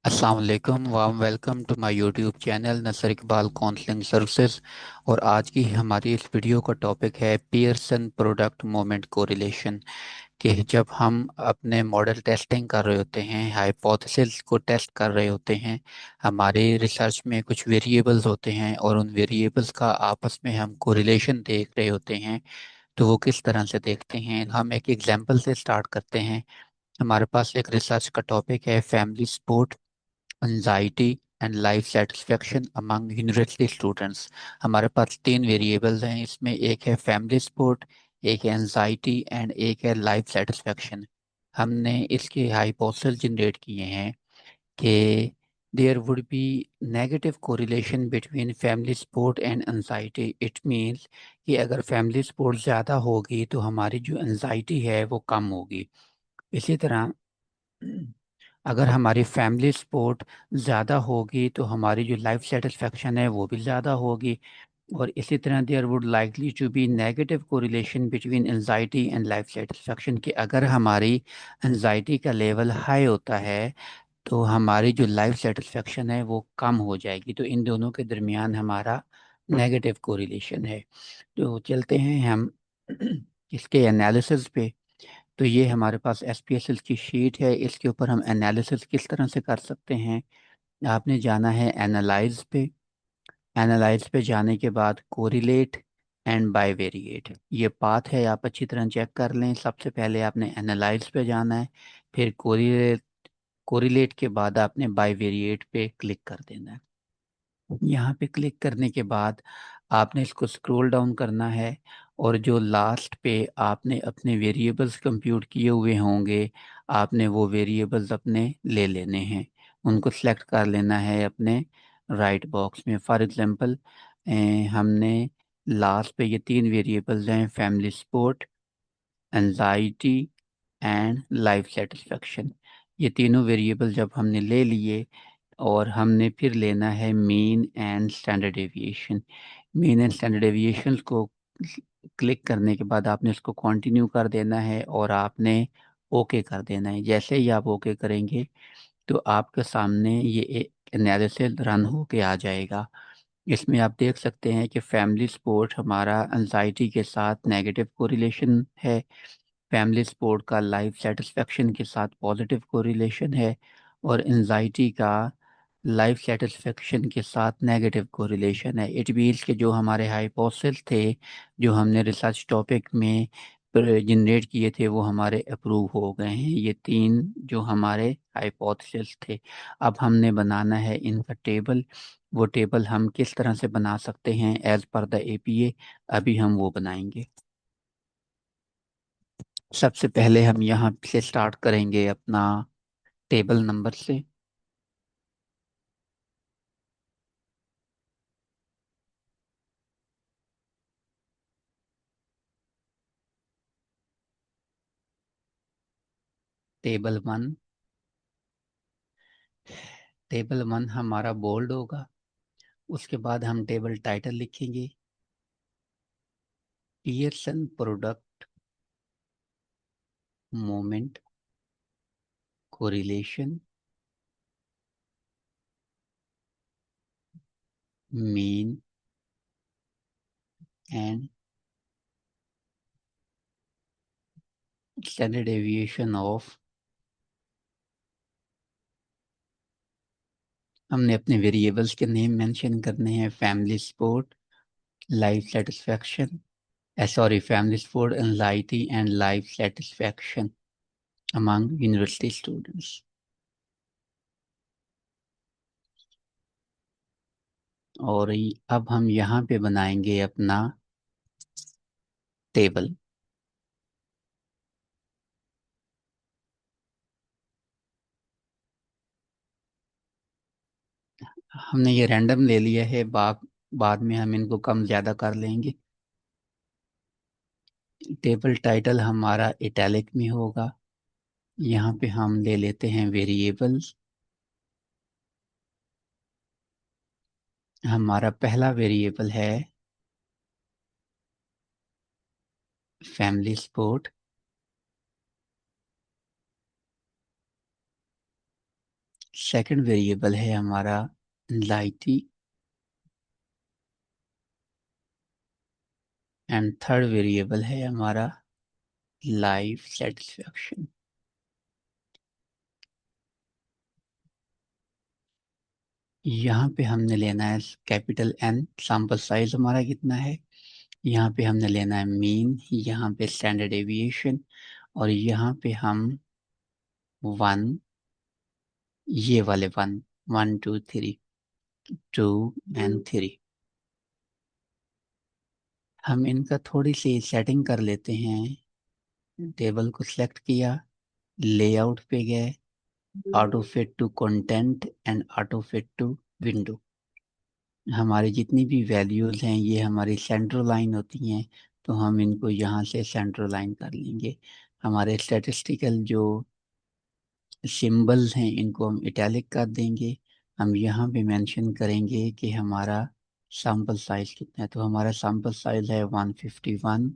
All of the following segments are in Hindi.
अस्सलाम वालेकुम वाम welcome to my YouTube channel Nasar Iqbal counselling services. और आज की हमारी इस वीडियो का टॉपिक है पियर्सन प्रोडक्ट मोमेंट कोरिलेशन। कि जब हम अपने मॉडल टेस्टिंग कर रहे होते हैं, हाइपोथेसिस को टेस्ट कर रहे होते हैं, हमारे रिसर्च में कुछ वेरिएबल्स होते हैं और उन वेरिएबल्स का आपस में हम कोरिलेशन देख रहे होते हैं। तो वो किस तरह से देखते हैं, हम एक एग्जांपल से स्टार्ट करते हैं। हमारे पास एक रिसर्च का टॉपिक है family support, anxiety and life satisfaction among university students. हमारे पास तीन वेरिएबल्स हैं इसमें, एक है फैमिली सपोर्ट, एक है एंजाइटी एंड एक है लाइफ सेटिस्फेक्शन। हमने इसके हाइपोथेसिस जनरेट किए हैं कि there would be negative correlation between family support and anxiety. It means कि अगर फैमिली सपोर्ट ज़्यादा होगी तो हमारी जो एंजाइटी है वो कम होगी। इसी तरह अगर हमारी फैमिली सपोर्ट ज़्यादा होगी तो हमारी जो लाइफ सेटिस्फेक्शन है वो भी ज़्यादा होगी। और इसी तरह there would likely to be negative correlation between anxiety and life satisfaction, कि अगर हमारी एंजाइटी का लेवल हाई होता है तो हमारी जो लाइफ सेटिस्फेक्शन है वो कम हो जाएगी। तो इन दोनों के दरमियान हमारा नेगेटिव कोरिलेशन है। तो चलते हैं हम इसके एनालिसिस पे। तो ये हमारे पास एसपीएसएल की शीट है, इसके ऊपर हम एनालिसिस किस तरह से कर सकते हैं। आपने जाना है एनालाइज पे। एनालाइज पे जाने के बाद कोरिलेट एंड बाइवेरिएट, ये पाथ है, आप अच्छी तरह चेक कर लें। सबसे पहले आपने एनालाइज पे जाना है, फिर कोरिलेट, कोरिलेट के बाद आपने बाइवेरिएट पे क्लिक कर देना है। यहाँ पे क्लिक करने के बाद आपने इसको स्क्रॉल डाउन करना है और जो लास्ट पे आपने अपने वेरिएबल्स कंप्यूट किए हुए होंगे, आपने वो वेरिएबल्स अपने ले लेने हैं, उनको सेलेक्ट कर लेना है अपने राइट बॉक्स में। फॉर एग्जांपल हमने लास्ट पे ये तीन वेरिएबल्स हैं, family support, anxiety and life satisfaction. ये तीनों वेरिएबल जब हमने ले लिए और हमने फिर लेना है mean and standard deviation. Mean and standard deviation को क्लिक करने के बाद आपने इसको कंटिन्यू कर देना है और आपने ओके कर देना है। जैसे ही आप ओके करेंगे तो आपके सामने ये एक एनालिसिस रन होके आ जाएगा। इसमें आप देख सकते हैं कि फैमिली सपोर्ट हमारा एंजाइटी के साथ नेगेटिव कोरिलेशन है, फैमिली सपोर्ट का लाइफ सेटिस्फेक्शन के साथ पॉजिटिव कोरिलेशन है, और एंजाइटी का लाइफ सेटिस्फेक्शन के साथ नेगेटिव कोरिलेशन है। इट मीन्स के जो हमारे हाइपोथेसिस थे, जो हमने रिसर्च टॉपिक में जनरेट किए थे, वो हमारे अप्रूव हो गए हैं। ये तीन जो हमारे हाइपोथेसिस थे। अब हमने बनाना है इनका टेबल। वो टेबल हम किस तरह से बना सकते हैं एज पर द एपीए, अभी हम वो बनाएंगे। सबसे पहले हम यहाँ से स्टार्ट करेंगे अपना टेबल नंबर से। टेबल वन, टेबल वन हमारा बोल्ड होगा। उसके बाद हम टेबल टाइटल लिखेंगे, Pearson product moment correlation mean and standard deviation of. हमने अपने वेरिएबल्स के नेम मेंशन करने हैं, family support, life satisfaction, sorry family support, anxiety and life satisfaction among university students. और अब हम यहाँ पे बनाएंगे अपना टेबल। हमने ये रैंडम ले लिया है, बाद में हम इनको कम ज़्यादा कर लेंगे। टेबल टाइटल हमारा इटैलिक में होगा। यहाँ पे हम ले लेते हैं वेरिएबल्स। हमारा पहला वेरिएबल है फैमिली सपोर्ट। सेकंड वेरिएबल है हमारा एंजाइटी, एंड थर्ड वेरिएबल है हमारा लाइफ सेटिस्फैक्शन। यहाँ पे हमने लेना है कैपिटल एन, सैंपल साइज हमारा कितना है। यहाँ पे हमने लेना है मीन, यहाँ पे स्टैंडर्ड डेविएशन, और यहाँ पे हम वन, ये वाले वन, 1 2 3, 2 और 3, हम इनका थोड़ी सी सेटिंग कर लेते हैं। टेबल को सिलेक्ट किया, लेआउट पे गए, auto fit to content and auto fit to window. हमारी जितनी भी वैल्यूज हैं ये हमारी सेंट्रल लाइन होती हैं, तो हम इनको यहाँ से सेंट्रल लाइन कर लेंगे। हमारे स्टैटिस्टिकल जो सिंबल्स हैं इनको हम इटैलिक कर देंगे। हम यहाँ पे मेंशन करेंगे कि हमारा सैंपल साइज कितना है, तो हमारा सैंपल साइज है 151,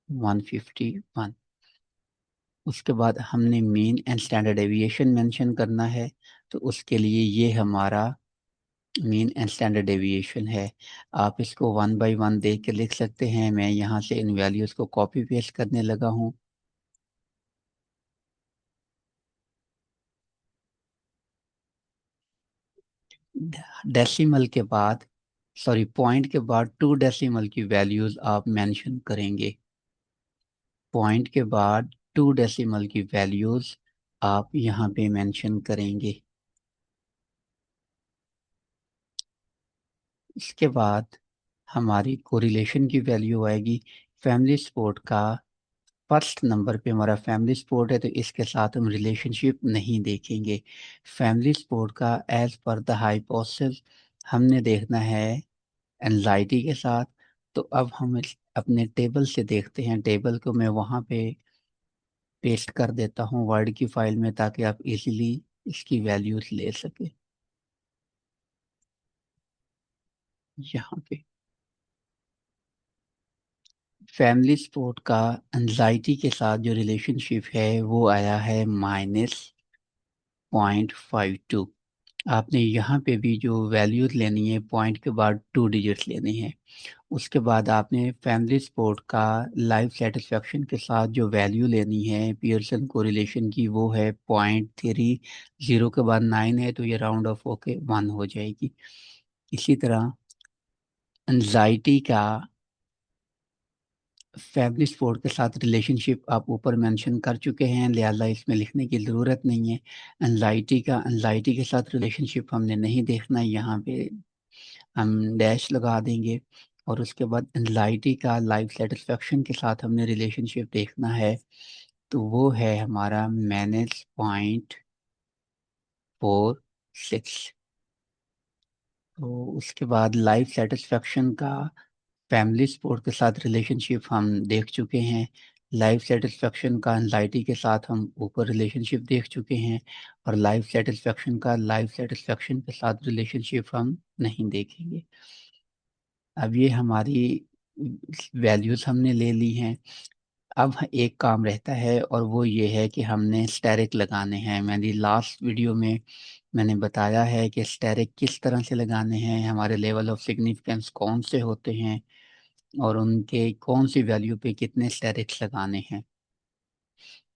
151। उसके बाद हमने mean and standard deviation mention करना है, तो उसके लिए ये हमारा मीन एंड स्टैंडर्ड डेविएशन है। आप इसको वन बाय वन देख के लिख सकते हैं। मैं यहाँ से इन वैल्यूज़ को कॉपी पेस्ट करने लगा हूँ। डेसिमल के बाद, सॉरी पॉइंट के बाद 2 डेसिमल की वैल्यूज़ आप मेंशन करेंगे। पॉइंट के बाद 2 डेसिमल की वैल्यूज़ आप यहाँ पे मेंशन करेंगे। इसके बाद हमारी कोरिलेशन की वैल्यू आएगी। फैमिली सपोर्ट का फर्स्ट नंबर पे हमारा फैमिली सपोर्ट है, तो इसके साथ हम रिलेशनशिप नहीं देखेंगे। फैमिली सपोर्ट का एज पर द हाइपोथेसिस हमने देखना है एंजाइटी के साथ। तो अब हम अपने टेबल से देखते हैं। टेबल को मैं वहाँ पे पेस्ट कर देता हूँ वर्ड की फाइल में, ताकि आप इजीली इसकी वैल्यूज ले सके। यहाँ पे फैमिली सपोर्ट का एंजाइटी के साथ जो रिलेशनशिप है वो आया है -0.52। आपने यहाँ पे भी जो वैल्यूज लेनी है पॉइंट के बाद 2 डिजिट्स लेने हैं। उसके बाद आपने फैमिली सपोर्ट का लाइफ सेटिस्फेक्शन के साथ जो वैल्यू लेनी है पियर्सन कोरिलेशन की, वो है 0.3। 0 के बाद 9 है तो ये राउंड ऑफ होके 1 हो जाएगी। इसी तरह एंजाइटी का फैमिली सपोर्ट के साथ रिलेशनशिप आप ऊपर मेंशन कर चुके हैं, लिहाजा इसमें लिखने की ज़रूरत नहीं है। एंजाइटी के साथ रिलेशनशिप हमने नहीं देखना, यहाँ पे हम डैश लगा देंगे। और उसके बाद एंजाइटी का लाइफ सेटिस्फेक्शन के साथ हमने रिलेशनशिप देखना है, तो वो है हमारा -0.46। तो उसके बाद लाइफ सेटिस्फेक्शन का फैमिली सपोर्ट के साथ रिलेशनशिप हम देख चुके हैं। लाइफ सेटिस्फेक्शन का एंजाइटी के साथ हम ऊपर रिलेशनशिप देख चुके हैं। और लाइफ सेटिस्फेक्शन के साथ रिलेशनशिप हम नहीं देखेंगे। अब ये हमारी वैल्यूज हमने ले ली हैं। अब एक काम रहता है और वो ये है कि हमने स्टेरिक लगाने हैं। मैंने लास्ट वीडियो में मैंने बताया है कि स्टेरिक किस तरह से लगाने हैं, हमारे लेवल ऑफ सिग्निफिकेंस कौन से होते हैं, और उनके कौन सी वैल्यू पे कितने स्टेरिक्स लगाने हैं।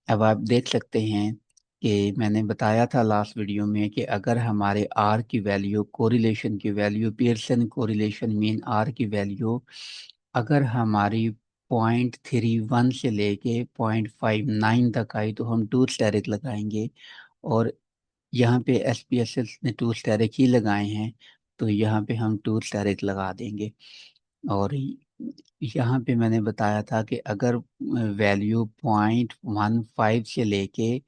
अब आप देख सकते हैं कि मैंने बताया था लास्ट वीडियो में कि अगर हमारे आर की वैल्यू, कोरिलेशन की value, Pearson correlation mean R की वैल्यू अगर हमारी 0.31 से लेके 0.59 तक आई तो हम 2 स्टेरिक लगाएंगे। और यहाँ पे एसपीएसएस ने 2 स्टेरिक ही लगाए हैं, तो यहाँ पे हम 2 स्टेरिक लगा देंगे। और यहाँ पे मैंने बताया था कि अगर वैल्यू 0.15 से लेके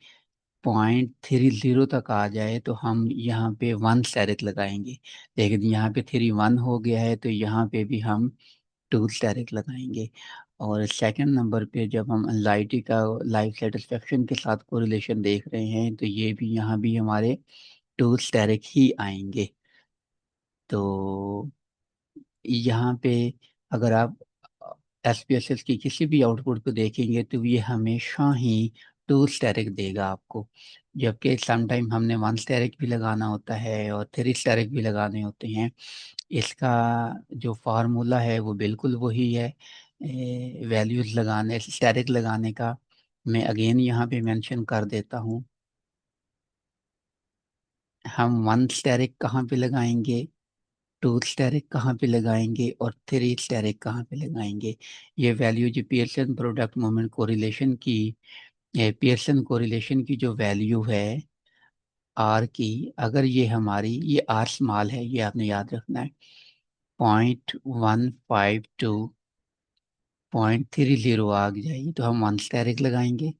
0.30 तक आ जाए तो हम यहाँ पे 1 स्टेरिक लगाएंगे। लेकिन यहाँ पे 3 1 हो गया है तो यहाँ पे भी हम 2 स्टेरिक लगाएंगे। और सेकंड नंबर पे जब हम एंजाइटी का लाइफ सेटिस्फेक्शन के साथ कोरिलेशन देख रहे हैं तो ये भी यहाँ भी हमारे 2 स्टेरिक ही आएंगे। तो यहाँ पे अगर आप एसपीएसएस की किसी भी आउटपुट को देखेंगे तो ये हमेशा ही टू स्टेरिक देगा आपको। जबकि समटाइम हमने वन स्टेरिक भी लगाना होता है और थ्री स्टेरिक भी लगाने होते हैं। इसका जो फार्मूला है वो बिल्कुल वही है वैल्यूज लगाने स्टेरिक लगाने का। मैं अगेन यहाँ पे मेंशन कर देता हूँ। हम वन स्टेरिक कहाँ पे लगाएंगे, टू स्टेरिक कहाँ पे लगाएंगे और थ्री स्टेरिक कहाँ पे लगाएंगे। ये वैल्यू जो पियर्सन प्रोडक्ट मोमेंट कोरिलेशन की पियर्सन कोरिलेशन की जो वैल्यू है आर की, अगर ये आर स्मॉल है, ये आपने याद रखना है। 0.152 0.30 आ जाएगी तो हम वन स्टेरिक लगाएंगे।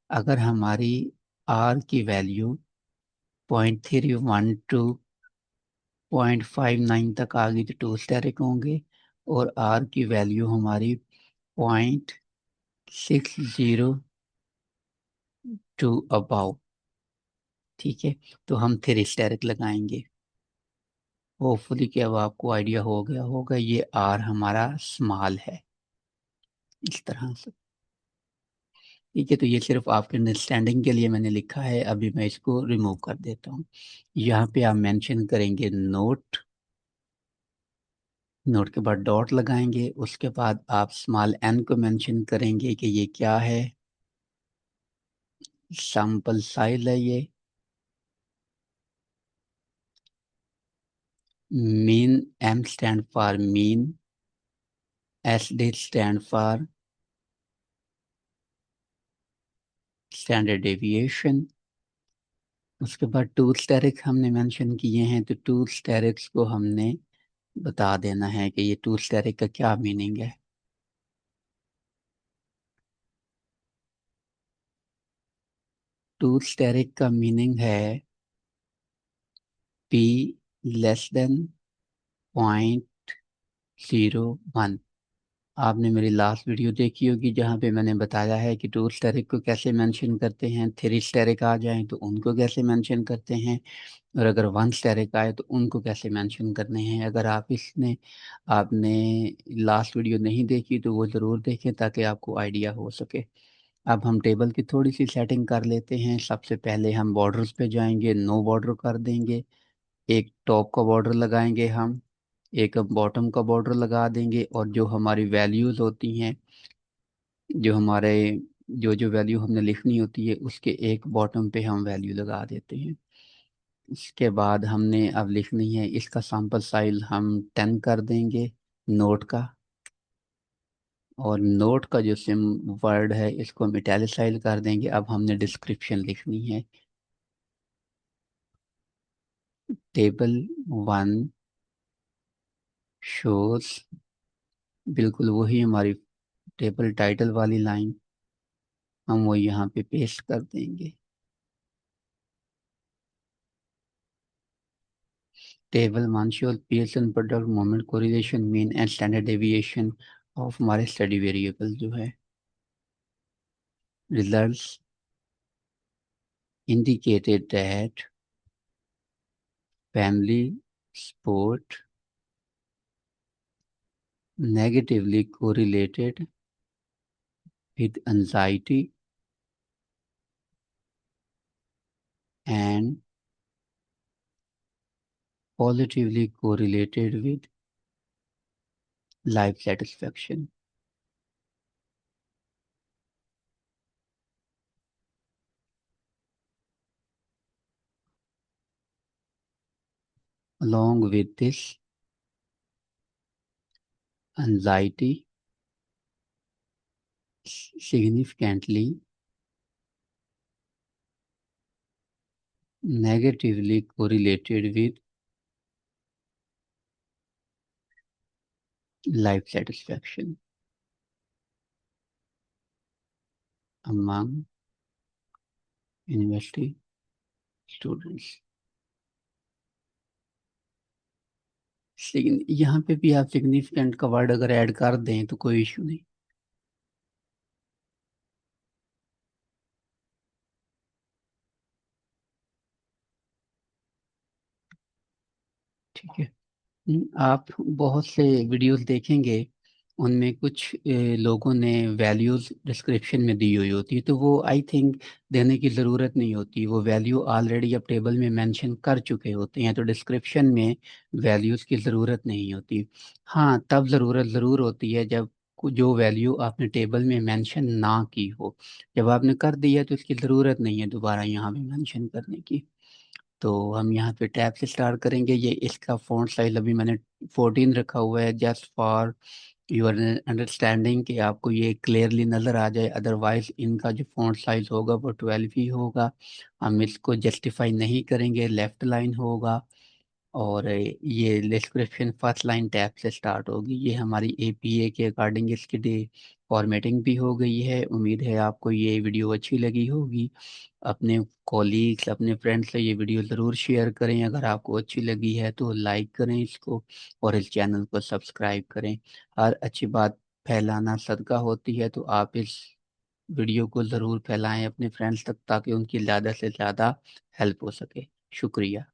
अगर हमारी आर की वैल्यू 0.312 0.59 तक आ गई तो टू स्टेरिक होंगे। और आर की वैल्यू हमारी 0.602 अबाउ, ठीक है, तो हम थ्री स्टेरिक लगाएंगे। होपफुली कि अब आपको आइडिया हो गया होगा, ये आर हमारा स्मॉल है इस तरह से। ठीक है, तो ये सिर्फ आपके अंडरस्टैंडिंग के लिए मैंने लिखा है। अभी मैं इसको रिमूव कर देता हूँ। यहाँ पे आप मेंशन करेंगे नोट, नोट के बाद डॉट लगाएंगे, उसके बाद आप स्मॉल एन को मेंशन करेंगे कि ये क्या है, सैंपल साइज है ये। Mean, M stand for mean, S D stand for standard deviation. उसके बाद टू स्टेरिक हमने मेंशन किए हैं, तो टू स्टेरिक्स को हमने बता देना है कि ये टू स्टेरिक का क्या मीनिंग है। टू स्टेरिक का मीनिंग है P लेस देन 0.01। आपने मेरी लास्ट वीडियो देखी होगी जहाँ पे मैंने बताया है कि टू स्टेरिक को कैसे मेंशन करते हैं, थ्री स्टेरिक आ जाएं तो उनको कैसे मेंशन करते हैं, और अगर वन स्टेरिक आए तो उनको कैसे मेंशन करने हैं। अगर आपने लास्ट वीडियो नहीं देखी तो वो ज़रूर देखें ताकि आपको आइडिया हो सके। अब हम टेबल की थोड़ी सी सेटिंग कर लेते हैं। सबसे पहले हम बॉर्डर्स पे जाएंगे, नो बॉर्डर कर देंगे। एक टॉप का बॉर्डर लगाएंगे हम, एक बॉटम का बॉर्डर लगा देंगे, और जो हमारी वैल्यूज़ होती हैं, जो हमारे जो जो वैल्यू हमने लिखनी होती है उसके एक बॉटम पे हम वैल्यू लगा देते हैं। इसके बाद हमने अब लिखनी है इसका सैंपल साइज हम 10 कर देंगे नोट का। और नोट का जो सिम वर्ड है इसको हम इटैलिसाइज कर देंगे। अब हमने डिस्क्रिप्शन लिखनी है, टेबल वन शोज, बिल्कुल वही हमारी टेबल टाइटल वाली लाइन हम वो यहाँ पे पेस्ट कर देंगे। Table one shows Pearson product moment correlation mean and standard deviation of हमारे स्टडी वेरिएबल जो है। Results indicated that family sport negatively correlated with anxiety and positively correlated with life satisfaction. Along with this, anxiety significantly negatively correlated with life satisfaction among university students. यहाँ पे भी आप सिग्निफिकेंट का वर्ड अगर ऐड कर दें तो कोई इशू नहीं। ठीक है। आप बहुत से वीडियोस देखेंगे उनमें कुछ लोगों ने वैल्यूज डिस्क्रिप्शन में दी हुई होती है, तो वो आई थिंक देने की ज़रूरत नहीं होती। वो वैल्यू ऑलरेडी अब टेबल में मेंशन कर चुके होते हैं, तो डिस्क्रिप्शन में वैल्यूज़ की ज़रूरत नहीं होती। हाँ, तब ज़रूरत ज़रूर होती है जब जो वैल्यू आपने टेबल में मेंशन ना की हो। जब आपने कर दिया तो इसकी ज़रूरत नहीं है दोबारा यहाँ पे मेंशन करने की। तो हम यहाँ पे टैब से स्टार्ट करेंगे। ये इसका फ़ॉन्ट साइज अभी मैंने 14 रखा हुआ है, जस्ट फॉर यूर अंडरस्टैंडिंग कि आपको ये क्लियरली नज़र आ जाए। अदरवाइज इनका जो फ़ॉन्ट साइज होगा वो 12 ही होगा। हम इसको जस्टिफाई नहीं करेंगे, लेफ्ट लाइन होगा। और ये डिस्क्रिप्शन फर्स्ट लाइन टैब से स्टार्ट होगी। ये हमारी एपीए के अकॉर्डिंग इसकी फॉर्मेटिंग भी हो गई है। उम्मीद है आपको ये वीडियो अच्छी लगी होगी। अपने कॉलीग्स, अपने फ्रेंड्स से ये वीडियो ज़रूर शेयर करें। अगर आपको अच्छी लगी है तो लाइक करें इसको, और इस चैनल को सब्सक्राइब करें। हर अच्छी बात फैलाना सदका होती है, तो आप इस वीडियो को ज़रूर फैलाएं अपने फ्रेंड्स तक, ताकि उनकी ज़्यादा से ज़्यादा हेल्प हो सके। शुक्रिया।